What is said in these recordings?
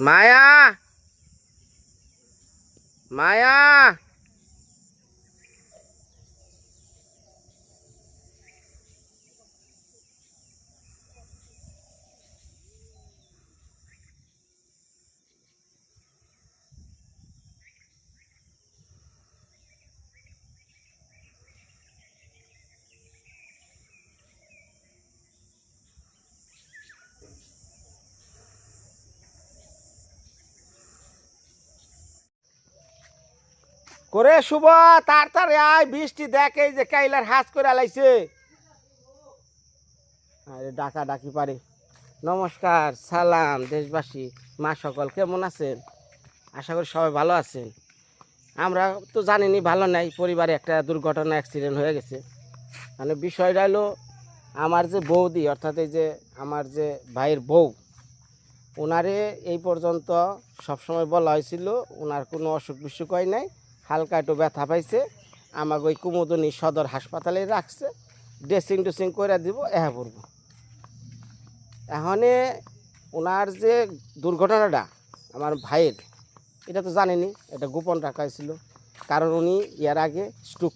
মায়া মায়া করে শুভ তাড়াতাড়ি আয়, বৃষ্টি দেখে যে কাইলার হাস করে আলাইছে। আরে ডাকা ডাকি পারে। নমস্কার, সালাম দেশবাসী, মা সকল কেমন আছেন? আশা করি সবাই ভালো আছেন। আমরা তো জানিনি ভালো নাই, পরিবারে একটা দুর্ঘটনা অ্যাক্সিডেন্ট হয়ে গেছে। মানে বিষয়টা হলো আমার যে বৌদি, অর্থাৎ এই যে আমার যে ভাইয়ের বউ, ওনারে এই পর্যন্ত সবসময় বলা হয়েছিল ওনার কোনো অসুখ বিসুখ হয় নাই, হালকা একটু ব্যথা পাইছে, আমাকে ওই কুমুদনী সদর হাসপাতালে রাখছে, ড্রেসিং ড্রেসিং করে দিব, পড়ব। এখানে ওনার যে দুর্ঘটনাটা আমার ভাইয়ের, এটা তো জানেনি, এটা গোপন রাখা হয়েছিল। কারণ উনি এর আগে স্ট্রোক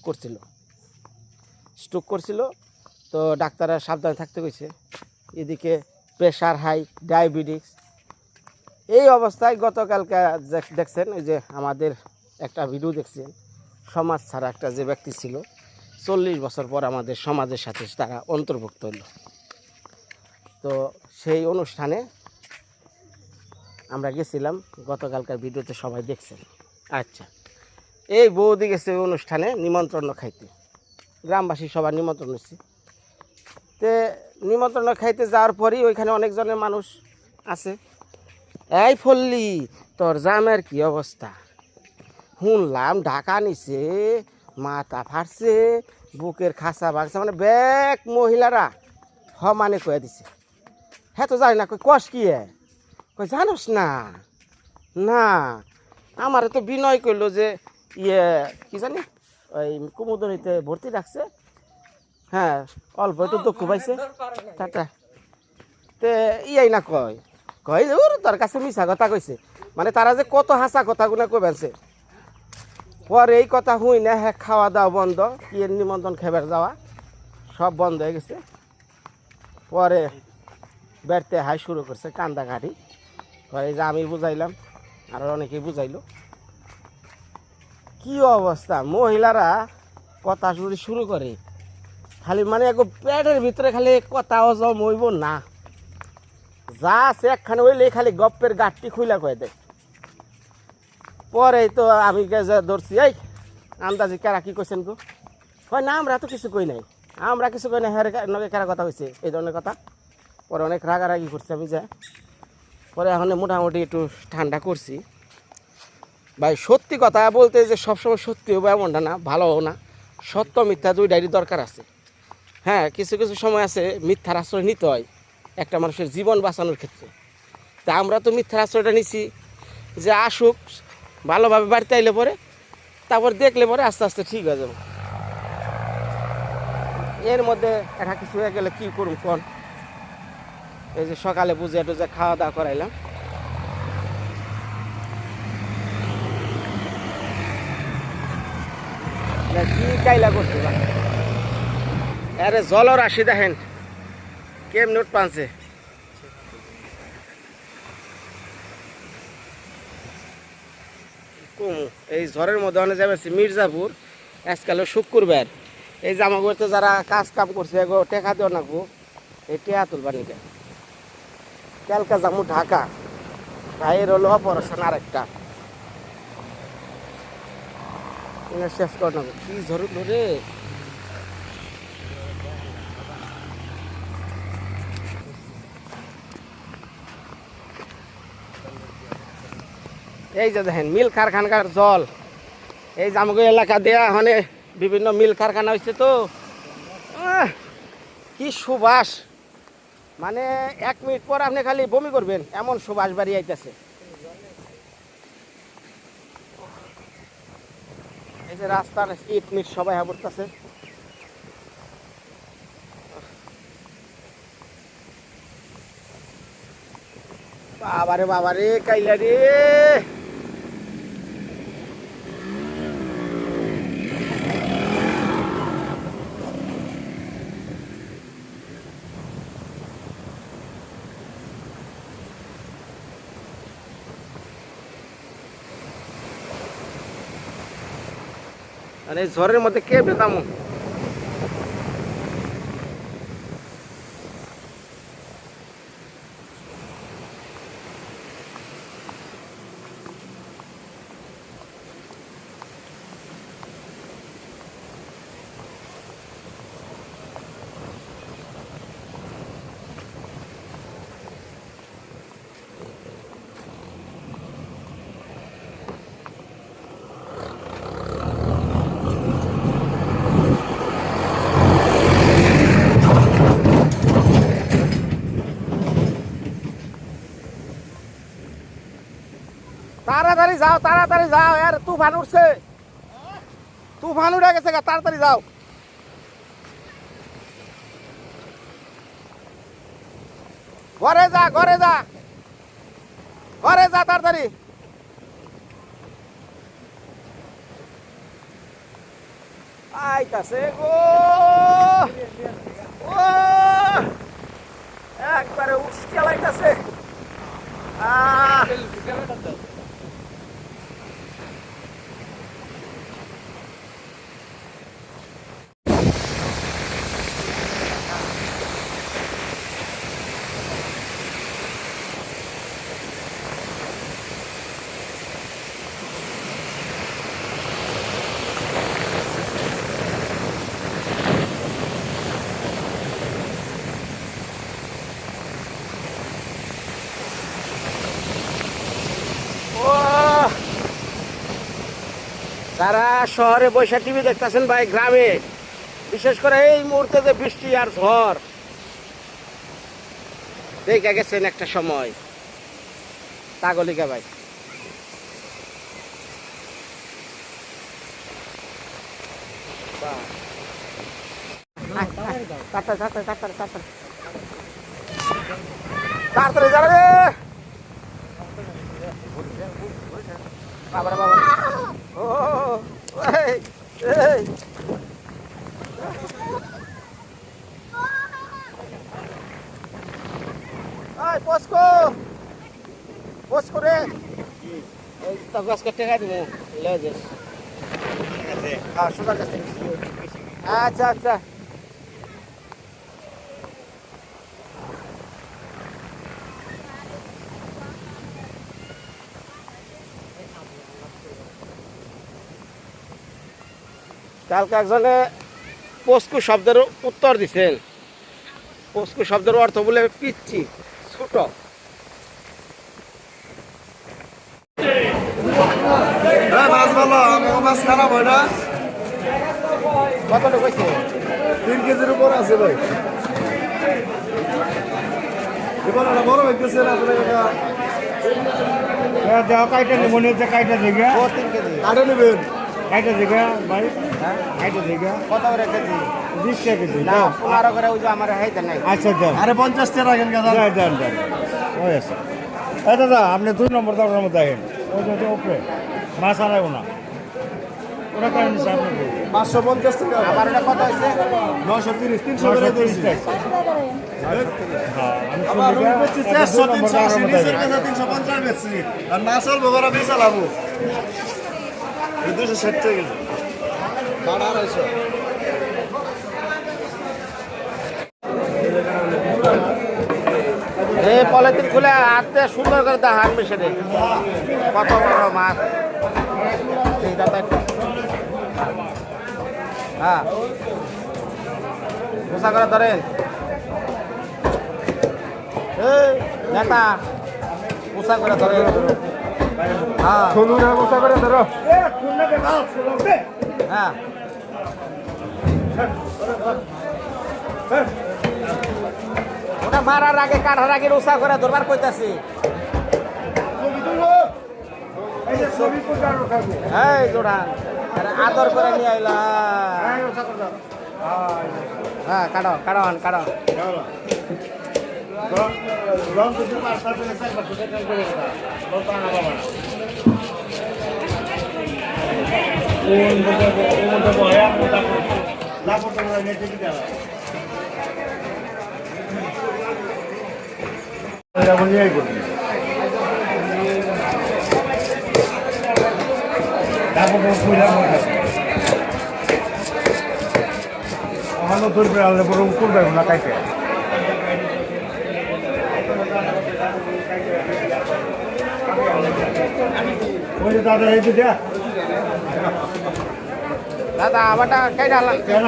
করছিল, তো ডাক্তাররা সাবধানে থাকতে কইছে। এদিকে প্রেশার হাই, ডায়াবেটিস। এই অবস্থায় গতকালকে দেখছেন, ওই যে আমাদের একটা ভিডিও দেখছেন, সমাজ ছাড়া একটা যে ব্যক্তি ছিল, 40 বছর পর আমাদের সমাজের সাথে তারা অন্তর্ভুক্ত হলো। তো সেই অনুষ্ঠানে আমরা গেছিলাম, গতকালকার ভিডিওতে সবাই দেখছেন। আচ্ছা, এই বৌদি গেছে ওই অনুষ্ঠানে নিমন্ত্রণ খাইতে, গ্রামবাসী সবার নিমন্ত্রণ হচ্ছে। তে নিমন্ত্রণ খাইতে যাওয়ার পরই ওইখানে অনেকজনের মানুষ আছে। এই ফল্লি, তোর জামের কি অবস্থা? শুনলাম ঢাকা নিছে, মাথা ফাটছে, বুকের খাসা ভাঙছে, মানে ব্যাক মহিলারা মানে কয়ে দিছে। হ্যাঁ তো জানি না, কই কষ কি কই জানোস না? না, আমার তো বিনয় করলো যে কি জানি ওই কুমুদনীতে ভর্তি রাখছে, হ্যাঁ অল্প একটু দুঃখ পাইছে টাটা। তে না কয় কয় ওর তোর কাছে মিশা কথা কইছে, মানে তারা যে কত হাসা কথাগুলো কইবেছে। পরে এই কথা হুই না, হ্যাঁ খাওয়া দাওয়া বন্ধ, কি নিমন্ত্রণ খেবার যাওয়া সব বন্ধ হয়ে গেছে। পরে বেড়তে হাই শুরু করছে কান্দাকাটি। পরে যে আমি বুঝাইলাম, আর অনেকেই বুঝাইলো। কি অবস্থা, মহিলারা কথা যদি শুরু করে খালি মানে পেটের ভিতরে খালি কথা অজম হইব না, যা আছে একখানে হইলে খালি গপ্পের গাঠটি খুইলা কয়ে দেয়। পরে তো আমি ধরছি, এই আন্দাজি কারা কি কইছেন গো? হয় না, আমরা তো কিছু কই নাই, আমরা কিছু কই না, হ্যাঁ নগে কারা কথা হয়েছে এই ধরনের কথা। পরে অনেক রাগারাগি করছি আমি, যা পরে এখন মোটামুটি একটু ঠান্ডা করছি। ভাই সত্যি কথা বলতে যে সবসময় সত্যি হবো এমনটা না, ভালোও না, সত্য মিথ্যা দুইটারই দরকার আছে। হ্যাঁ, কিছু কিছু সময় আছে মিথ্যার আশ্রয় নিতে হয় একটা মানুষের জীবন বাঁচানোর ক্ষেত্রে। তা আমরা তো মিথ্যার আশ্রয়টা নিছি যে আসুক, ভালোভাবে বাড়িতে আইলে পরে, তারপর দেখলে পরে আস্তে আস্তে ঠিক হয়ে যাবে। এর মধ্যে একটা কিছু হয়ে গেলে কী করুন কোন? এই যে সকালে বুঝে টুজে খাওয়া দাওয়া করাইলাম। কি কাইলা করছে আরে জলর আসি দেখেন কেম নোট পানছে। এই ঝড়ের মধ্যে অনেক যাবে মির্জাপুর, আজকাল শুক্রবার। এই যে আমাকে যারা কাজ কাম করছে টেকা দেওয়া নাকবো, এই টেকা তুলবার নিকে। কালকা যাবো ঢাকা, ভাইয়ের হলো অপারেশন আরেকটা, শেষ করে নেবো। কি ঝড় ধরে, এই যে দেখেন মিল কারখানার জল। এই যে আমাকে এলাকা দেয়া মানে বিভিন্ন মিল কারখানা হয়েছে, তো কি সুবাস, মানে 1 মিনিট পর আপনি খালি বমি করবেন, এমন সুবাস বাড়ি আইতেছে। এই যে রাস্তার ইট মিট সবাই পড়তেছে। বাবারে বাবারে কাইলা রে আরে ঝড়ের মধ্যে কে পেতাম তাড়াতাড়ি যাও यार তুফান উঠছে তুফান উঠে গেছে তাড়াতাড়ি যাও ঘরে যা তাড়াতাড়ি আইতাছে গো ও একবারে উস্কে লাইতাছে যারা শহরে বৈশা টিভি দেখতেছেন ভাই গ্রামে বিশেষ করে এই মুহূর্তে যে বৃষ্টি আর ঝড় দেখে গেছেন একটা সময় তাগলিকা ভাই তাড়াতাড়ি যাবে বাবা বাবা ও এই এই পোস্কো রে এই তো গাছ কেটে খাই দিব লে যাস হ্যাঁ সোজা গাছ আচ্ছা আচ্ছা কালকে একজনে পোস্কু শব্দের উত্তর দিচ্ছেন পোস্কু শব্দের অর্থ বলে পিচ্ছি ছোট মাছ ভালো আমাকে মাছ খারাপ হয় না কতটা কইছে 3 কেজির উপর আছে ভাই এবার বড় হইতেছে না আসলে এটা দেওয়া কাইটা নেব নিতে কাইটা দিকে ও 3 কেজি কাটে নেবেন কাইটা দিকে ভাই কাইটা দিকে কত করে কেজি 20 টাকা কেজি না 15 করে ওই যে আমার হাইতে নাই আচ্ছা দেন আরে 50 টাকা রাখেন গাদা দেন দেন ওই আছে এই দাদা আপনি 2 নম্বর দরকার মতো দেখেন ওই যে উপরে মাছ আনাবো না ওরা কারণ আপনি 550 টাকা আমার এটা কত হইছে 930 300 করে দিয়েছি হ্যাঁ আমি আবার রুই বেচছি 400 380 নিচের কাছে 350 বেচছি আর মাছ হল বগরা বেচা লাভো এই 260 টাকা কেজি বাড়া 250 এই পলিথিন খুলে হাতে সুন্দর করে দেখান বেশি রে কত বড় মাছ এই দাদা হ্যাঁ গোসা করে ধরেন এই নেতা গোসা করে ধরেন হ্যাঁ সোনুরা গোসা করে ধরো হ্যাঁ ওটা মারার আগে কাটার আগে রোসা করে ধরবার কইতাছি এই জোড়ান আদর করে নিয়ে আইলা হ্যাঁ কাটো কাটো কাটো যখন তুমি 5-7 দিনের 4-5 টাকা করে কথা বলতো না বাবা না কোন বলতে বয়া তারপর তোমরা নেটে কি দেওয়া এটা বলি এই করি তারপর পুরা মজা আমার ধরবে আলাদা বড় করবে না কাইতে ওই যে দাদা এই দুটা দাদা আমারটা কেটে আনলাম কেন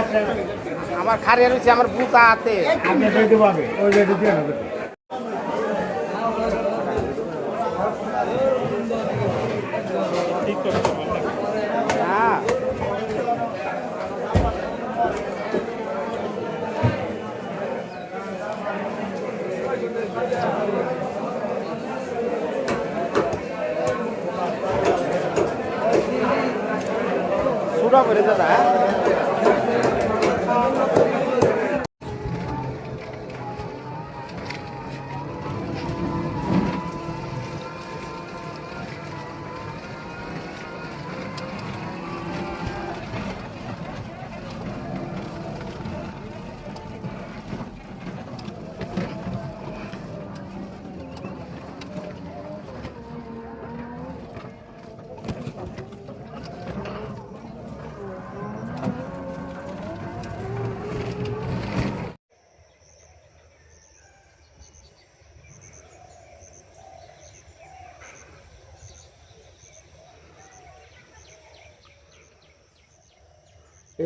আমার খারিয়া রয়েছে আমার বুতা হাতে আপনি এটাই দেবো আগে ওই যে দিয়ে না হ্যাঁ সুরা করে দাদা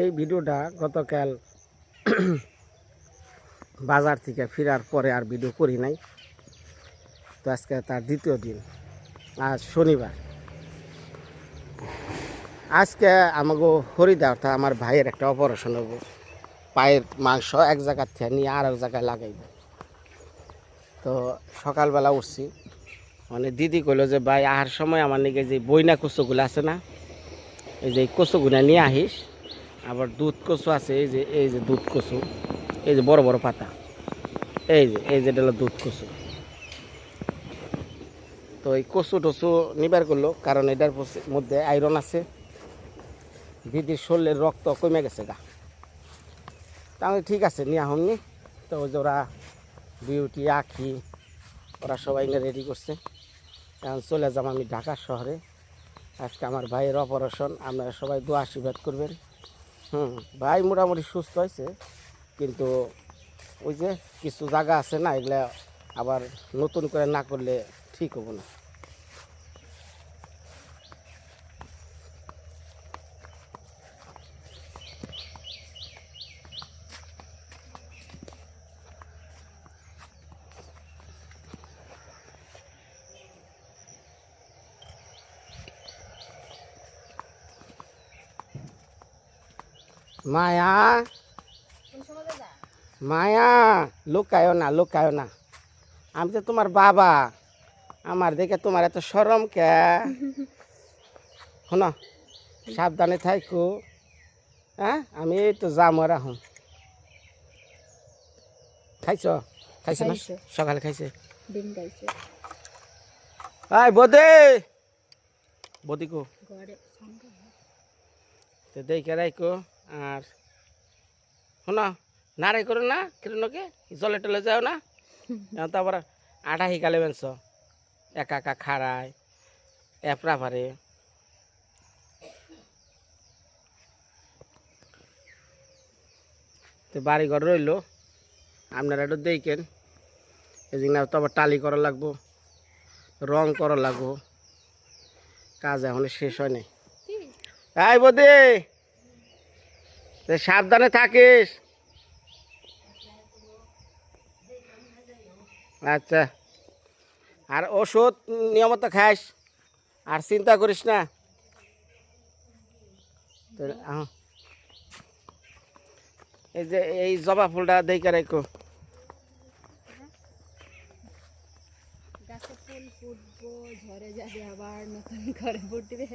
এই ভিডিওটা গতকাল বাজার থেকে ফেরার পরে আর ভিডিও করি নাই। তো আজকে তার দ্বিতীয় দিন, আজ শনিবার। আজকে আমাকে হরিদা অর্থাৎ আমার ভাইয়ের একটা অপারেশন হব, পায়ের মাংস এক জায়গার থেকে নিয়ে আর এক জায়গায় লাগাইব। তো সকালবেলা উঠছি, মানে দিদি কইল যে ভাই আহার সময় আমার নাকি যে বইনা কচুগুলো আছে না, এই যে কচুগুলো নিয়ে আহিস। আবার দুধ কচু আছে, এই যে দুধ কচু, এই যে বড় বড় পাতা, এই যে হলো দুধ কচু। তো এই কচু টচু নিবার করলো, কারণ এটার মধ্যে আয়রন আছে। দিদির শরীরের রক্ত কমে গেছে গা। তাহলে ঠিক আছে নিয়ে হমনি। তো ওই যে ওরা বিউটি আখি ওরা সবাই রেডি করছে। এখন চলে যাম আমি ঢাকা শহরে। আজকে আমার ভাইয়ের অপারেশন, আপনারা সবাই দোয়া আশীর্বাদ করবেন। ভাই মোটামুটি সুস্থ হয়েছে, কিন্তু ওই যে কিছু জায়গা আছে না, এগুলা আবার নতুন করে না করলে ঠিক হবো না। মায়া মায়া লুকায়ও না, লুকায়ও না, আমি তো তোমার বাবা। আমার দেখে তোমার এত শরম কে? শোনো, সাবধানে থাইকো। হ্যাঁ, আমি এই তো যাম রাহুম। খাইছ? খাইছে না? সকালে খাইছে। আয় বদে, বদি কো তো দেখে রাইকো। আর শোনো, নাড়াই করো না, কিরণকে জলে টলে যাও না। তারপর আটা শিকালে বেঞ্চ একা একা খাড়ায় এপরা পারে। তো বাড়ি ঘর রইল, আপনারা একটু দেখেন। এই জন্য তো আবার টালি করা লাগবো, রং করা লাগবো, কাজ এখন শেষ হয় নাই। আই বদে, সাবধানে থাকিস। আচ্ছা, আর ওষুধ নিয়মিত খাস, আর চিন্তা করিস না। এই যে এই জবা ফুলটা দেখে রেখো। গাছে ফুল ফুটবো, ঝরে যাবে, আবার নতুন করে ফুটবে।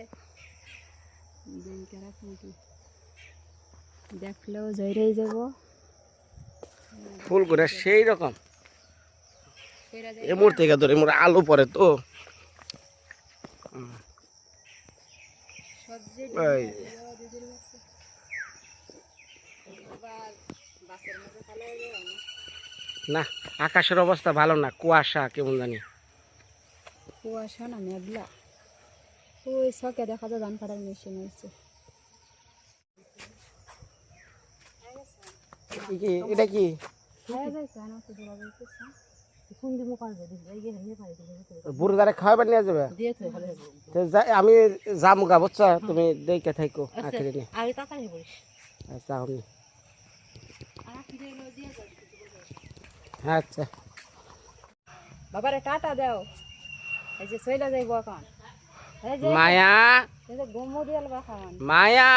দেখলেও ঝরেই যাব। ফুলগুলো সেই রকম কইরা যায় এ মোড় থেকে ধরে মোড় আলু পরে তো সবজি এই দিদির কাছে আবার বাসের মধ্যে ফেলাই যায় না আকাশের অবস্থা ভালো না, কুয়াশা কেমন জানি। কুয়াশা না মেঘলা ওই সকে দেখা যায় ধান কাটার মেশিন হয়েছে কি এটা কি খাওয়া যায় কেন তো দূরা বলতেছে ফোন দিব কালকে দিই এই গেলে নিয়ে পারি বুড়ো দ্বারা খাওয়াবার নিয়ে যাবে? দিয়ে তো ভালো তো আমি যামু গা বুঝছো, তুমি দেখে থাকো আখেরে নিয়ে। আগে তাড়াতাড়ি বলিস আচ্ছা আপনি আর কি দিয়ে দিয়ে যাও আচ্ছা বাবারে টাটা দাও এই যে সইলা যাইব এখন এই যে মায়া এই যে গমো দিয়াল বাখান মায়া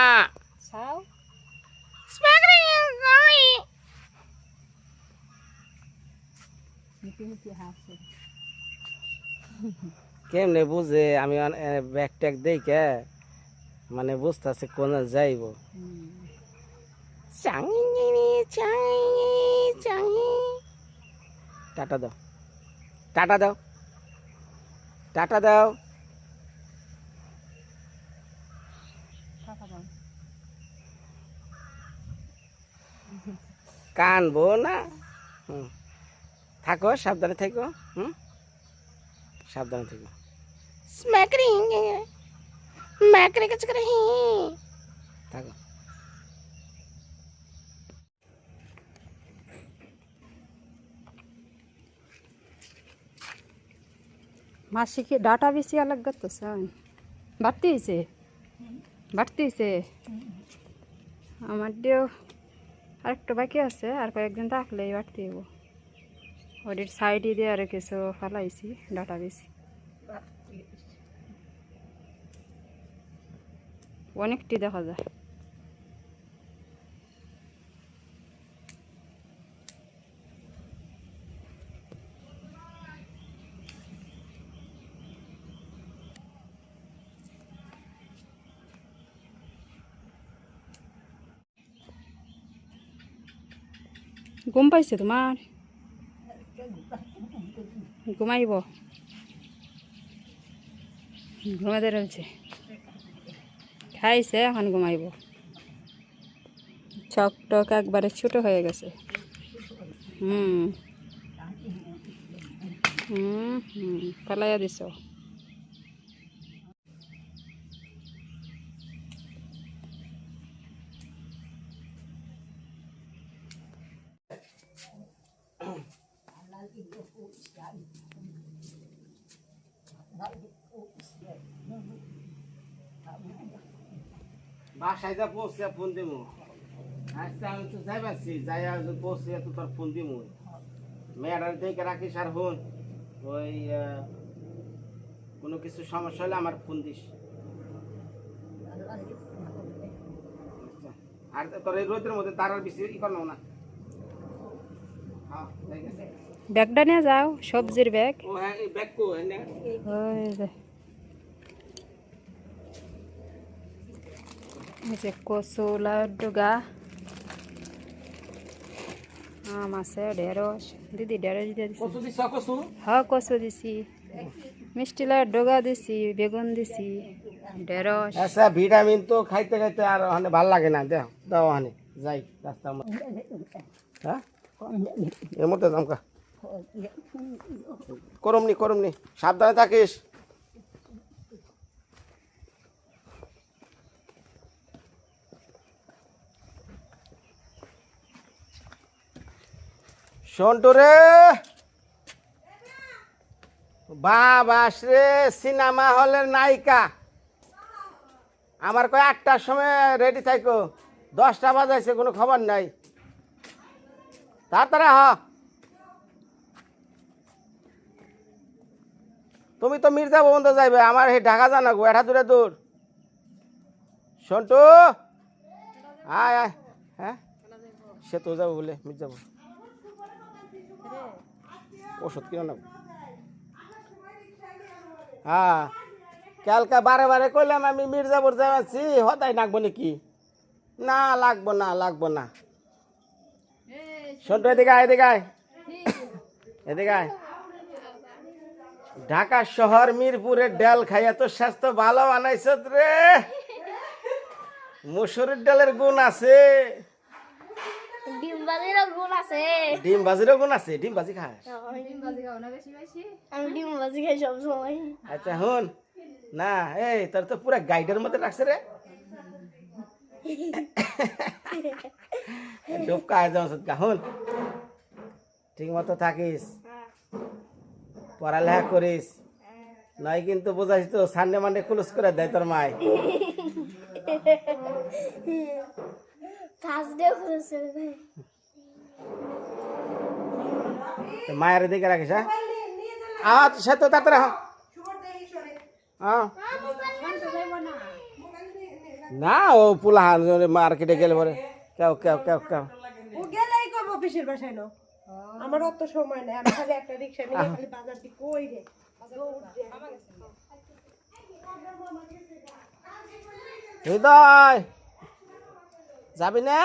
ছাও মিটি মিটি হাসে কেমনে বুঝে আমি ব্যাগ ট্যাগ দেখে মানে বুঝতেছে কোন যাইব। টাটা দাও, টাটা দাও, টাটা দাও। টাকা দাও কানবো না। হুম, থাকো সাবধানে থাকো। হুম, সাবধানে থাকো। থাকো। মাসি কি ডাটা বেশি আলাগ করতেছে বাড়তি হয়েছে আমার দিয়েও আরেকটু বাকি আছে, আর কয়েকদিন থাকলেই বাড়তি হবো। ওটির সাইডে দিয়ে আর কিছু ফেলাইছি ডাটা বেশি অনেকটি দেখা যায়। ঘুম পাইছে তোমার? ঘুমাইব, ঘুমাতে রয়েছে, খাইছে এখন ঘুমাইব। চক টক একবারে ছোট হয়ে গেছে। হুম হুম হুম পালাইয়া দিছ। বাসায় যা পৌঁছে ফোন দিমু। আজকে আমি তো যাই পাচ্ছি, যাই পৌঁছে তো তোর ফোন দিমু। মেয়েটার দেখে রাখিস আর হন ওই কোনো কিছু সমস্যা হলে আমার ফোন দিস। আর তোর এই রোদের মধ্যে তার আর বেশি ই করো না। হ্যাঁ ঠিক আছে। ব্যাগটা নিয়ে যাও, সবজির ব্যাগ। ও হ্যাঁ এই ব্যাগ কো হ্যাঁ ওই যে এই যে কচু ডুগা আম আছে, ঢেঁড়স। দিদি ঢেঁড়স দিয়ে দিছি। কচু দিছ কচু? হ্যাঁ কচু দিছি, মিষ্টি লাউ ডগা দিছি, বেগুন দিছি, ঢেঁড়স। আচ্ছা ভিটামিন তো খাইতে খাইতে আর ওখানে ভাল লাগে না। দেও দাও ওখানে যাই রাস্তা। হ্যাঁ এর মধ্যে দামকা করমনি সাবধানে থাকিস। সন্টু রে বাবাস রে, সিনেমা হলের নায়িকা আমার কয় 8টার সময় রেডি থাকো, 10টা বাজাইছে কোনো খবর নাই। তাড়াতাড়ি হ। তুমি তো মির্জা পর্যন্ত যাইবে, আমার এই ঢাকা জানা গো, এটা দূরে দূর। সন্টু আয় আয়। হ্যাঁ সে তো যাবো বলে মির্জাপুর ওষুধ কিনে নেব। হ্যাঁ কালকে বারে বারে কইলাম আমি মির্জাপুর যাচ্ছি, হতাই নাকবো নাকি? না লাগবো না। সন্টু এদিকে আয়, এদিকে আয়। ঢাকা শহর মিরপুরের ডাল খাইয়া তো স্বাস্থ্য ভালো বানাইছ রে। মুসুরির ডালের গুণ আছে, ডিম ভাজিরও গুণ আছে। ডিম ভাজিরও গুণ আছে। ডিম ভাজি খায়? আমি ডিম ভাজি খাই সব সময়। আচ্ছা হুন না, এই তোর তো পুরা গাইডের মধ্যে রাখছে রে। ডুবকা আয়োজন হুন, ঠিক মতো থাকিস, পড়ালেখা করিস, নয় কিন্তু বোঝাইস তো সানডে মানডে ক্লোজ করে দেয় তোর মায়। থার্সডে করেছে মায়ের দিকে রাখিস। হ্যাঁ আচ্ছা সে তো তাড়াতাড়ি হ্যাঁ না, ও পুলাহান মার্কেটে গেলে পরে কেউ কেউ কেউ কেউ ও গেলেই করবো অফিসের বাসায় না, আমার অত সময় নেই, আমি খালি একটা রিক্সা নিয়ে খালি বাজার দিকে কই রে হৃদয় যাবি না?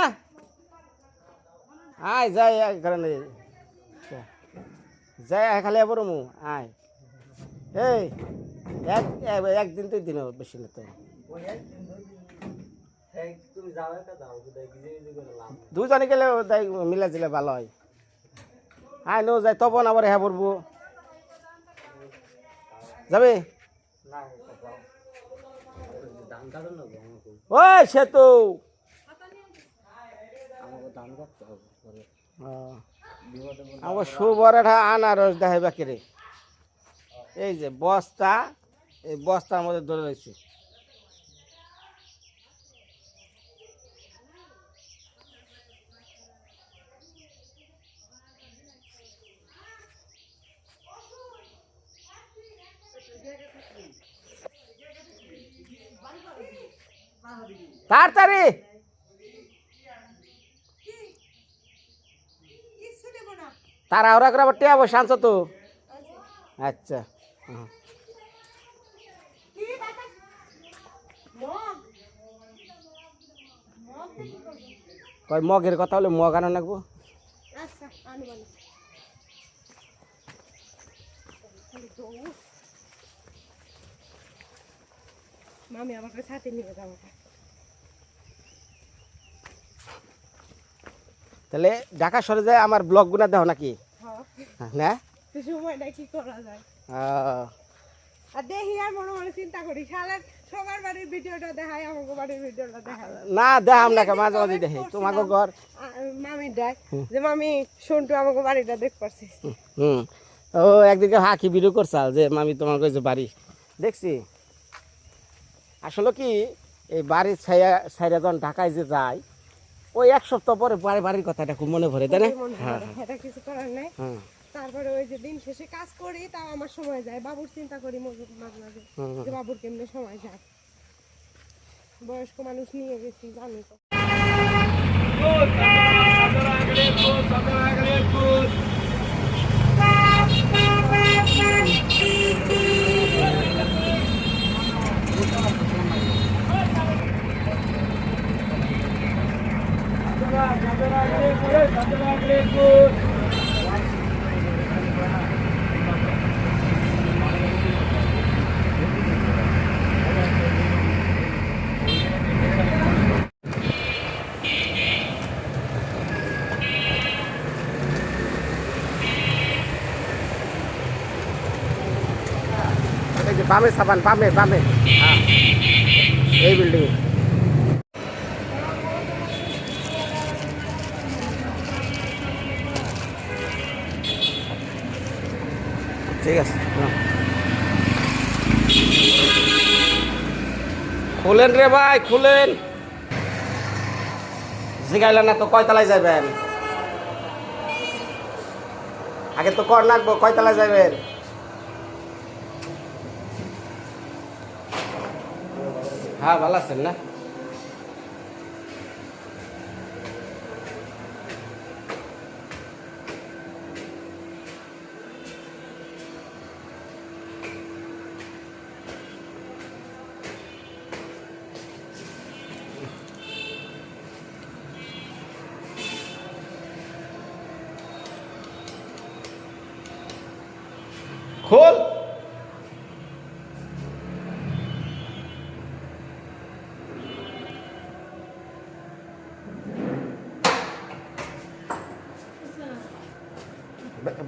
আয় যাই কারণে যাই খালি বড় মু আয়। এই একদিন তুই দিন বেশি না তো, দুজনে গেলে মিলা জিলে ভালো হয়। আয় নো যাই তপন আবার হ্যাঁ পড়বো যাবে। ওই সে তো আমার সুবরেটা আনারস দেখাই বাকি রে। এই যে বস্তা, এই বস্তার মধ্যে ধরে রয়েছে। তাড়াতাড়ি তারা ওরা করে আবার টেয়াবো শান্ত তো। আচ্ছা কয় মগের কথা হলে মগ আনা লাগবো। মামি আমাকে সাথে নিয়ে যাবো। তাহলে ঢাকা শহরে যায় আমার ব্লগ গুনা দেখো নাকি না? তো সময়টা কি করা যায় আহ, আর দেখি আর মনে মনে চিন্তা করি শালার সবার বাড়ির ভিডিওটা দেখায়, আমাকে বাড়ির ভিডিওটা দেখায় না দেখাম না মাঝে মাঝে দেখি তোমাকে ঘর। মামি দেখ যে মামি সন্টু আমাকে বাড়িটা দেখ পারছিস। হুম ও একদিকে হাকি ভিডিও করছাল যে মামি তোমার কাছে বাড়ি দেখছি। আসলে কি এই বাড়ির ছাইরা যখন ঢাকায় যে যায় ওই এক সপ্তাহ পরে বাড়ির কথাটা খুব মনে ভরে তাই না? হ্যাঁ এটা কিছু করার নাই। হ্যাঁ তারপরে ওই যে দিন শেষে কাজ করি তাও আমার সময় যায়, বাবুর চিন্তা করি মাঝে মাঝে যে বাবুর কেমনে সময় যায়। বয়স্ক মানুষ নিয়ে গেছি জানি তো। এই যে বামে সাবান বামে বামে হ্যাঁ এই বিল্ডিং। ঠিক আছে খুলেন রে ভাই খুলেন। জিগাইলেন না তো কয়তলায় যাবেন? আগে তো কর লাগবো কয়তলায় যাবেন? হ্যাঁ ভালো আছেন না? খোল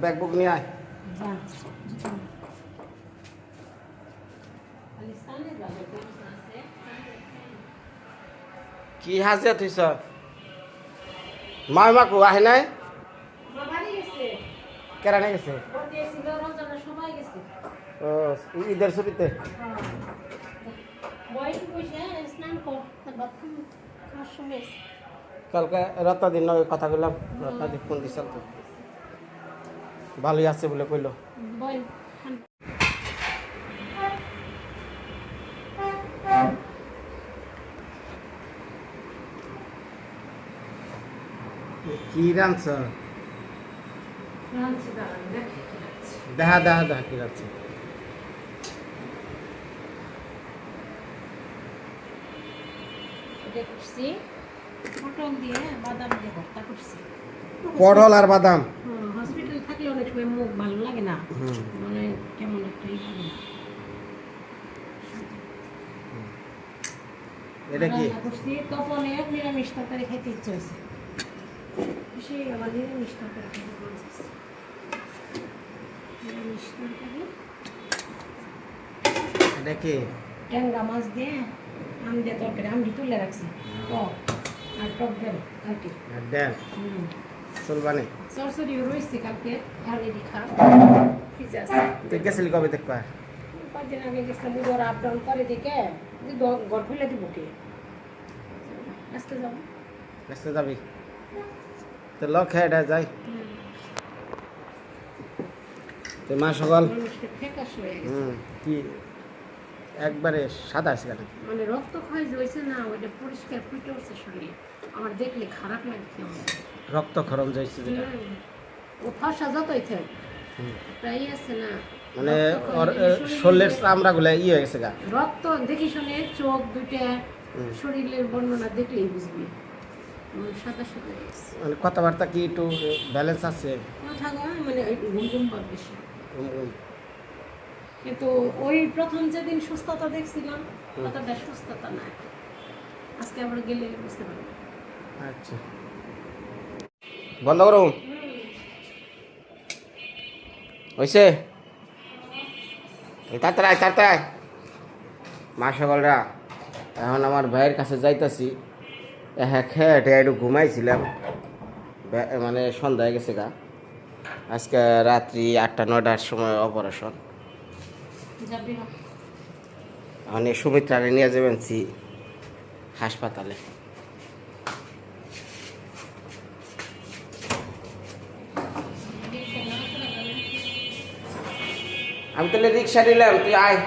ব্যাগ বুক নিয়ে আয়। কি হাজিয়া থইছ মাই মাকু আহে নাই কেরানে গেছে ও ঈদের ছুটিতে কালকে রত্নাদিন নয় কথা কইলাম রত্নাদিন ফোন দিছিল তো ভালোই আছে বলে কইল কি রাঁধছ দেখা দেখা দেখা কি রাঁধছ পটল দিয়ে বাদাম দিয়ে ভর্তা করছি পটল আর বাদাম হসপিটাল থাকলে অনেক সময় মুখ ভালো লাগে না মানে কেমন একটা লাগে না এটা কি রান্না করছি তপনে নিরামিষ তরকারি খাইতে ইচ্ছে হয়েছে সেই আমার নিরামিষ তরকারি খাইতে মন চাইছে। নিরামিষ তরকারি এটা কি ট্যাংরা মাছ দিয়ে আম দিয়ে তরকারি আমি তুলে রাখছি টক আর টক ডাল কালকে ডাল চলবানে সরসরিও রয়েছে কালকে অলরেডি খা পিজা আছে তুই গেছিলি কবে দেখবা কয়েকদিন আগে গেছিলাম ওরা আপ ডাউন করে দেখে ঘর খুলে দিব কে আসতে যাবো ব্যস্ত যাবি তো লক খেয়ে এটা যাই তো মা সকাল মানুষের ফেকাশ হয়ে গেছে কি একবারে সাদা আছে কেন মানে রক্ত ক্ষয় হয়েছে না ওইটা পরিষ্কার ফুটে উঠছে শরীরে আমার দেখলে খারাপ লাগছে আমার রক্ত খরম যাইছে যেটা ও ফসা যতই থাক প্রায় আছে না মানে ওর শরীরের চামড়াগুলো ইয়ে হয়ে গেছে গা রক্ত দেখি শুনে চোখ দুইটা শরীরের বর্ণনা দেখলেই বুঝবি সাদা সাদা হয়ে গেছে মানে কথাবার্তা কি একটু ব্যালেন্স আছে কথা মানে ঘুম ভাব বেশি উম, কিন্তু ওই প্রথম যেদিন সুস্থতা দেখছিলাম কতটা সুস্থতা না আজকে আমরা গেলে বুঝতে পারবো আচ্ছা বন্ধ করুন হয়েছে তাড়াতাড়ি মা সকলরা এখন আমার ভাইয়ের কাছে যাইতাছি হ্যাঁ খেয়ে একটু ঘুমাইছিলাম মানে সন্ধ্যা হয়ে গেছে গা আজকে রাত্রি 8টা 9টার সময় অপারেশন যাবি না মানে সুমিত্রারে নিয়ে যাবেন হাসপাতালে আমি তাহলে রিক্সা নিলাম তুই আয়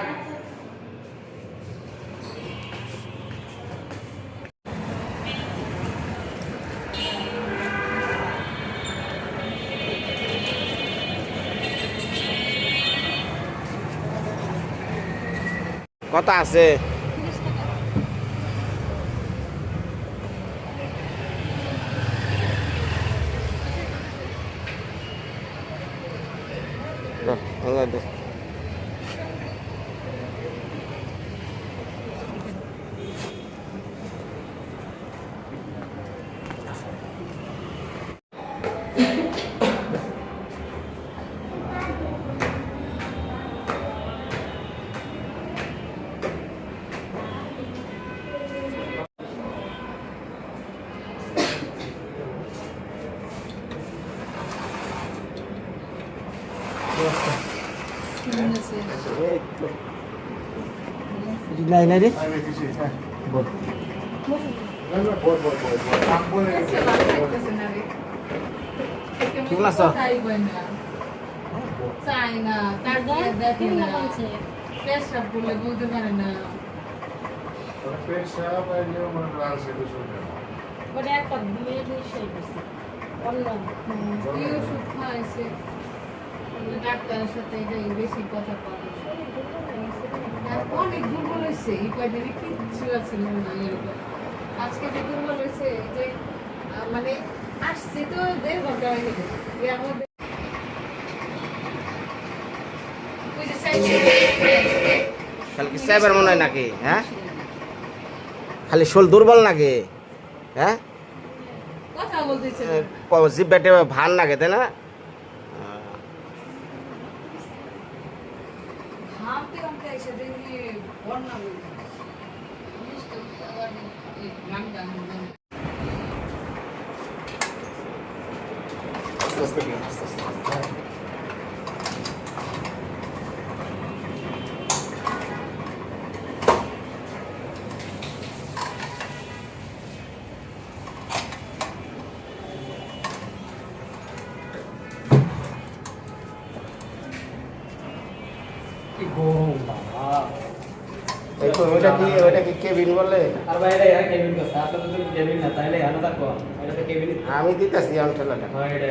কত আছে নাই নাই রে কেমন আছো চাই না তার দিয়ে দেখে না পেশাব বলে বলতে পারে না ওটা একটা দিয়ে সেই করছে অন্য এই ওষুধ খাওয়াইছে ডাক্তারের সাথে এটাই বেশি কথা বলে অনেক দুর্বল হয়েছে এই কয়দিনে কিচ্ছু আছে না এরকম আজকে যে দুর্বল হয়েছে যে মানে আসছে তো 1.5 ঘন্টা হয়ে গেছে আমাদের খালি কি সাইবার মনে হয় নাকি হ্যাঁ খালি শোল দুর্বল নাকি হ্যাঁ কথা বলতেছে জিভ বেটে ভান নাকি তাই না আস্তে আস্তে গেন, আস্তে আস্তে। এই তো ওইটা কি কেবিন বলে? আর বাইরে আর কেবিন করছে, আপনাদের তো কেবিন না, তাইলে এখানে থাকবো, এটা তো কেবিন। আমি দিতেছি এখন ঠেলাটা। হ্যাঁ এটা